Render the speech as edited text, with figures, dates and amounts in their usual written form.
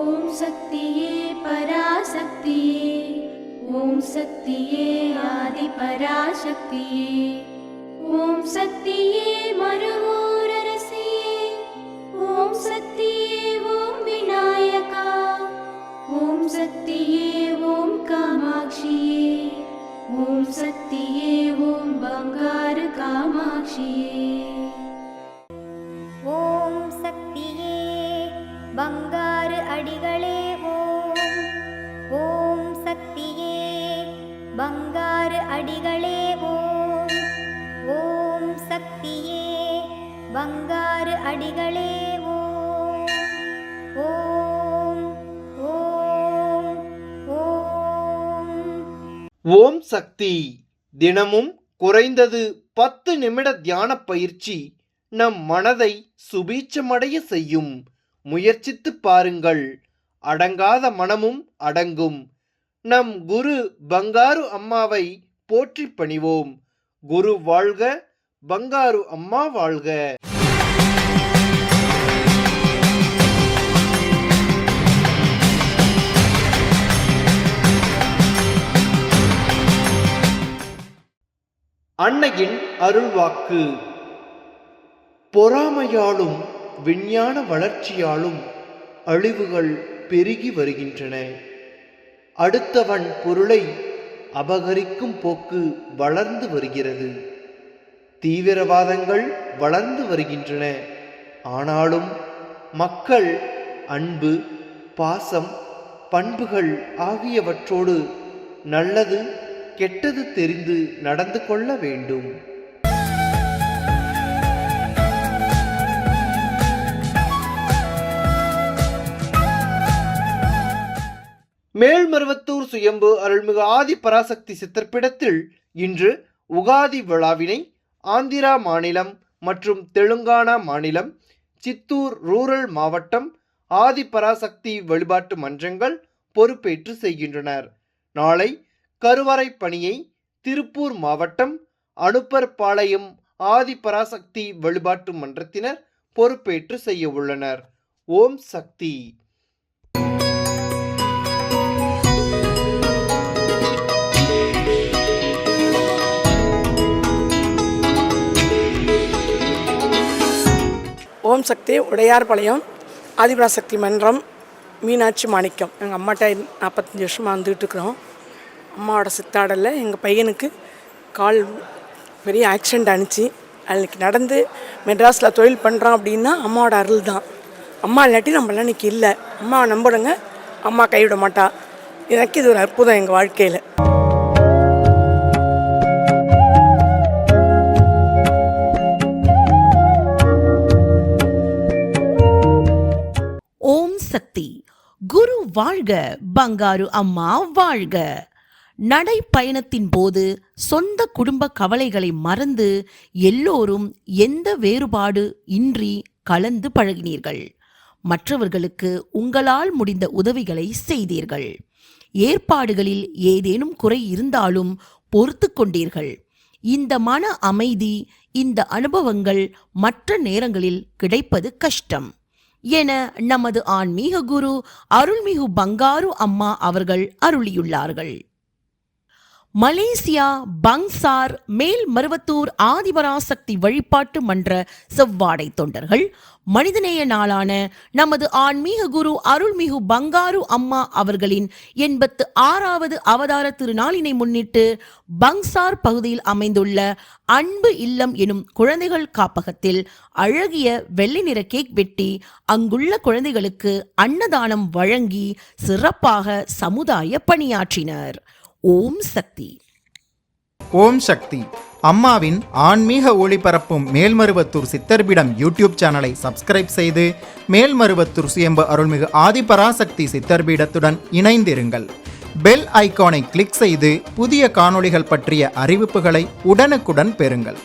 ஓம் சக்தியே பராசக்தியே, ஓம் சக்தியே ஆதி பராசக்தியே, ஓம் சக்தியே மறுவூரரசியே, ஓம் சக்தியே ஓம் விநாயகா, ஓம் சக்தியே ஓம் காமாட்சியே, ஓம் சக்தியே ஓம் பங்காரு காமாட்சியே. ஓம் சக்தியே பங்காரு அடிகளே ஓம், ஓம் சக்தியே பங்காரு அடிகளே ஓம், ஓம் சக்தியே பங்காரு அடிகளே ஓம், ஓம் ஓம் ஓம். ஓம் சக்தி. தினமும் குறைந்தது 10 நிமிட தியான பயிற்சி நம் மனதை சுபீட்சமடைய செய்யும். முயற்சித்து பாருங்கள். அடங்காத மனமும் அடங்கும். நம் குரு பங்காரு அம்மாவை போற்றி பணிவோம். குரு வாழ்க, பங்காரு அம்மா வாழ்க. அன்னையின் அருள்வாக்கு. பொறாமையாலும் விஞ்ஞான வளர்ச்சியாலும் அழிவுகள் பெருகி வருகின்றன. அடுத்தவன் பொருளை அபகரிக்கும் போக்கு வளர்ந்து வருகிறது. தீவிரவாதங்கள் வளர்ந்து வருகின்றன. ஆனாலும் மக்கள் அன்பு, பாசம், பண்புகள் ஆகியவற்றோடு நல்லது கெட்டது தெரிந்து நடந்து கொள்ள வேண்டும். மேல்மருவத்தூர் சுயம்பு அருள்மிகு ஆதி பராசக்தி சித்தர்பீடத்தில் இன்று உகாதி விழாவினை ஆந்திரா மாநிலம் மற்றும் தெலுங்கானா மாநிலம், சித்தூர் ரூரல் மாவட்டம் ஆதி பராசக்தி வழிபாட்டு மன்றங்கள் பொறுப்பேற்று செய்கின்றனர். நாளை கருவறை பணியை திருப்பூர் மாவட்டம் அனுப்பர்பாளையம் ஆதி பராசக்தி வழிபாட்டு மன்றத்தினர் பொறுப்பேற்று செய்ய உள்ளனர். ஓம் சக்தி. ஓம் சக்தி, உடையார்பாளையம் ஆதிபராசக்தி மன்றம், மீனாட்சி மாணிக்கம். எங்கள் அம்மாட்ட 45 வருஷமாக வந்துட்டு இருக்கிறோம். அம்மாவோட சித்தாடலில் எங்கள் பையனுக்கு கால் பெரிய ஆக்சிடெண்ட் ஆனிச்சு. அன்றைக்கி நடந்து மெட்ராஸில் தொழில் பண்ணுறோம் அப்படின்னா அம்மாவோட அருள் தான். அம்மா இல்லாட்டி நம்மளாம் இன்றைக்கி இல்லை. அம்மாவை நம்பிடுங்க, அம்மா கைவிட மாட்டா. எனக்கு இது ஒரு அற்புதம் எங்கள் வாழ்க்கையில். ஓம் சக்தி. குரு வாழ்க, பங்காரு அம்மா வாழ்க. நடைப்பயணத்தின் போது சொந்த குடும்ப கவலைகளை மறந்து எல்லோரும் எந்த வேறுபாடு இன்றி கலந்து பழகினீர்கள். மற்றவர்களுக்கு உங்களால் முடிந்த உதவிகளை செய்தீர்கள். ஏற்பாடுகளில் ஏதேனும் குறை இருந்தாலும் பொறுத்து கொண்டீர்கள். இந்த மன அமைதி, இந்த அனுபவங்கள் மற்ற நேரங்களில் கிடைப்பது கஷ்டம் என நமது ஆன்மீக குரு அருள்மிகு பங்காரு அம்மா அவர்கள் அருளியுள்ளார்கள். மலேசியா பங்சார் மேல்மருவத்தூர் ஆதிபராசக்தி வழிபாட்டு மன்ற செவ்வாடை தொண்டர்கள் மனிதநேய நாளான நமது ஆன்மீக குரு அருள்மிகு பங்காரு அம்மா அவர்களின் 86வது அவதார திருநாளினை முன்னிட்டு பங்சார் பகுதியில் அமைந்துள்ள அன்பு இல்லம் எனும் குழந்தைகள் காப்பகத்தில் அழகிய வெள்ளை நிற கேக் வெட்டி அங்குள்ள குழந்தைகளுக்கு அன்னதானம் வழங்கி சிறப்பாக சமுதாய பணியாற்றினர். ஓம் சக்தி. ஓம் சக்தி. அம்மாவின் ஆன்மீக ஒளிபரப்பும் மேல்மருவத்தூர் சித்தர்பீடம் யூடியூப் சேனலை சப்ஸ்கிரைப் செய்து மேல்மருவத்தூர் சுயம்பு அருள்மிகு ஆதிபராசக்தி சித்தர்பீடத்துடன் இணைந்திருங்கள். பெல் ஐகானை கிளிக் செய்து புதிய காணொளிகள் பற்றிய அறிவிப்புகளை உடனுக்குடன் பெறுங்கள்.